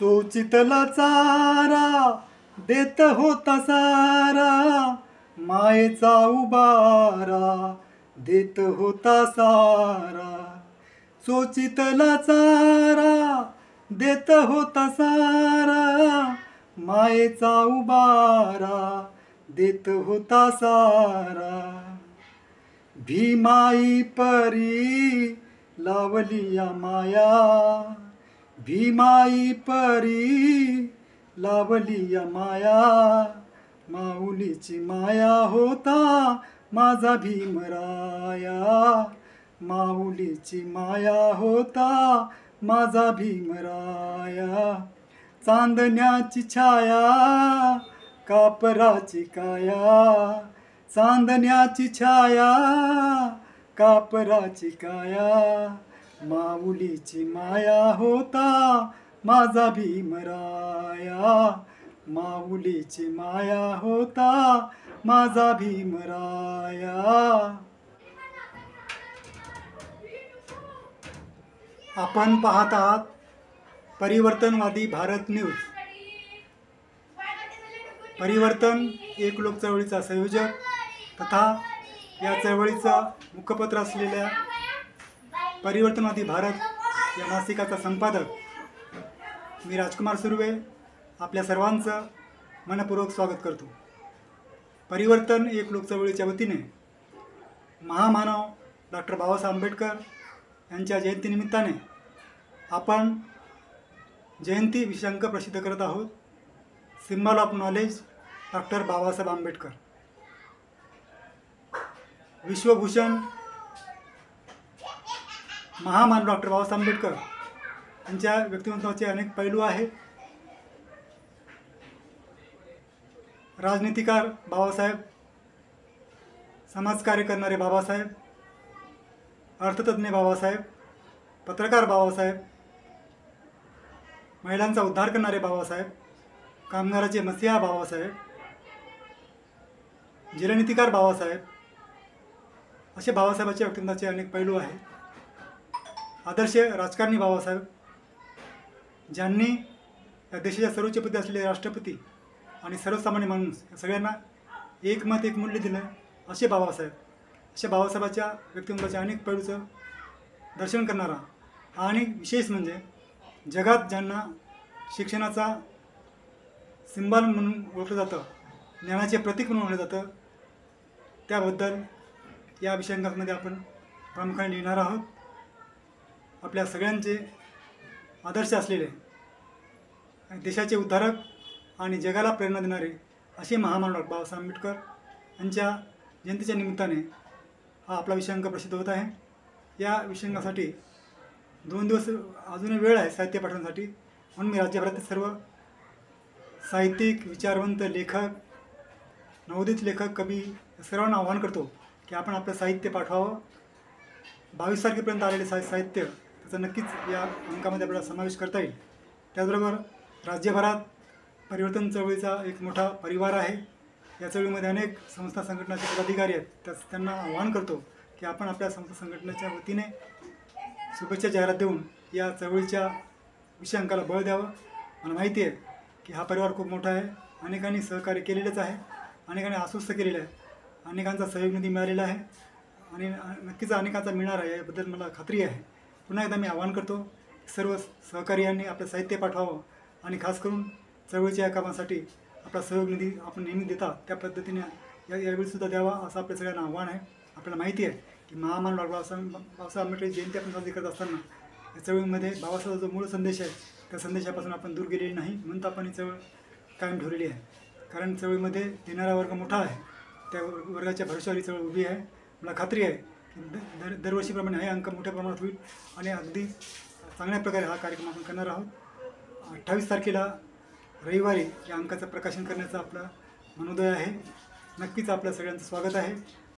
चोचितला चारा देत होता सारा, मायेचा उबारा देत होता सारा. चोचितला चारा देत होता सारा, मायेचा उबारा देत होता सारा. भीमाई परी लावली या माया, भीमाई परी लावली या माया. माऊलीची माया होता माझा भीमराया, माऊलीची माया होता माझा भीमराया. चांदण्याची छाया कापराची काया, चांदण्याची छाया कापराची काया. माऊलीची माया होता माझा भीमराया, माऊलीची माया होता माझा भीमराया. आपण पाहत आहात परिवर्तनवादी भारत न्यूज. परिवर्तन एक लोक चळवळीचा संयोजक तथा या चळवळीचा मुखपत्र असलेल्या परिवर्तनवादी भारत या मासिकाचा संपादक मी राजकुमार सुर्वे आपल्या सर्वांचं मनपूर्वक स्वागत करतो. परिवर्तन एक लोक चळवळीच्या वतीने महामानव डॉक्टर बाबासाहेब आंबेडकर यांच्या जयंतीनिमित्ताने आपण जयंती विषयांक प्रसिद्ध करत आहोत. Symbol of knowledge doctor Babasaheb Ambedkar. विश्वभूषण महामानव डॉक्टर बाबासाहेब आंबेडकर यांच्या व्यक्तिमत्वाचे अनेक पैलू आहेत. राजनीतिकार बाबासाहेब, समाजकार्य करणारे बाबासाहेब, अर्थतज्ञ बाबासाहेब, पत्रकार बाबासाहेब, महिलांचा उद्धार करणारे बाबासाहेब, कामगाराचे मसीहा बाबासाहेब, जलनीतिकार बाबासाहेब, असे बाबासाहेबांच्या व्यक्तिमत्वाचे अनेक पैलू आहेत. आदर्श राजकारणी बाबासाहेब, ज्यांनी या देशाच्या सर्वोच्च पदी असलेले राष्ट्रपती आणि सर्वसामान्य माणूस या सगळ्यांना एक मत एक मूल्य दिलं असे बाबासाहेब. अशा बाबासाहेबाच्या व्यक्तिमत्वाच्या अनेक पैलूचं दर्शन करणारा आणि विशेष म्हणजे जगात ज्यांना शिक्षणाचा सिंबल म्हणून ओळखलं जातं, ज्ञानाचे प्रतीक म्हणून ओळखलं जातं, त्याबद्दल या विषयांकामध्ये आपण प्रामुख्याने लिहिणार आहोत. आपल्या सगळ्यांचे आदर्श असलेले देशाचे उद्धारक आणि जगाला प्रेरणा देणारे असे महामानव डॉक्टर बाबासाहेब आंबेडकर यांच्या जयंतीच्या निमित्ताने हा आपला विषयांक प्रसिद्ध होत आहे. या विषयांकासाठी 2 दिवस अजूनही वेळ आहे साहित्य पाठवण्यासाठी. म्हणून मी राज्यभरातील सर्व साहित्यिक, विचारवंत, लेखक, नवोदित लेखक, कवी सर्वांना आवाहन करतो की आपण आपलं साहित्य पाठवावं. 22 तारखेपर्यंत आलेले साहित्य त्याचा नक्कीच या अंकामध्ये आपल्याला समावेश करता येईल. त्याचबरोबर राज्यभरात परिवर्तन चळवळीचा एक मोठा परिवार आहे. या चळवळीमध्ये अनेक संस्था संघटनाचे पदाधिकारी आहेत. त्यांना आवाहन करतो की आपण आपल्या संस्था संघटनेच्या वतीने शुभेच्छा जाहिरात देऊन या चळवळीच्या विषयांकाला बळ द्यावं. मला माहिती आहे की हा परिवार खूप मोठा आहे. अनेकांनी सहकार्य केलेलंच आहे, अनेकांनी आश्वस्त केलेलं आहे, अनेकांचा सहयोग निधी मिळालेला आहे आणि नक्कीच अनेकांचा मिळणार आहे याबद्दल मला खात्री आहे. पुन्हा एकदा मी आवाहन करतो सर्व सहकार्यांनी आपलं साहित्य पाठवावं आणि खास करून चळवळीच्या या कामासाठी आपला सहयोग निधी आपण नेहमी देता त्या पद्धतीने यावेळीसुद्धा द्यावा असं आपल्या सगळ्यांना आव्हान आहे. आपल्याला माहिती आहे की महामानव डॉक्टर बाबासाहेब आंबेडकर जयंती आपण साजरी करत असताना या चळवळीमध्ये बाबासाहेबांचा जो मूळ संदेश आहे त्या संदेशापासून आपण दूर गेलेली नाही, म्हणून आपण ही चळवळ कायम ठेवलेली आहे. कारण चळवळीमध्ये देणारा वर्ग मोठा आहे, त्या वर्गाच्या भरोश्यावर ही चळवळ उभी आहे. मला खात्री आहे की दरवर्षीप्रमाणे हे अंक मोठ्या प्रमाणात होईल आणि अगदी चांगल्या प्रकारे हा कार्यक्रम आपण करणार आहोत. 28 तारखेला रविवारी या अंकाचं प्रकाशन करण्याचा आपला मनोदय आहे. नक्कीच आपल्या सगळ्यांचं स्वागत आहे.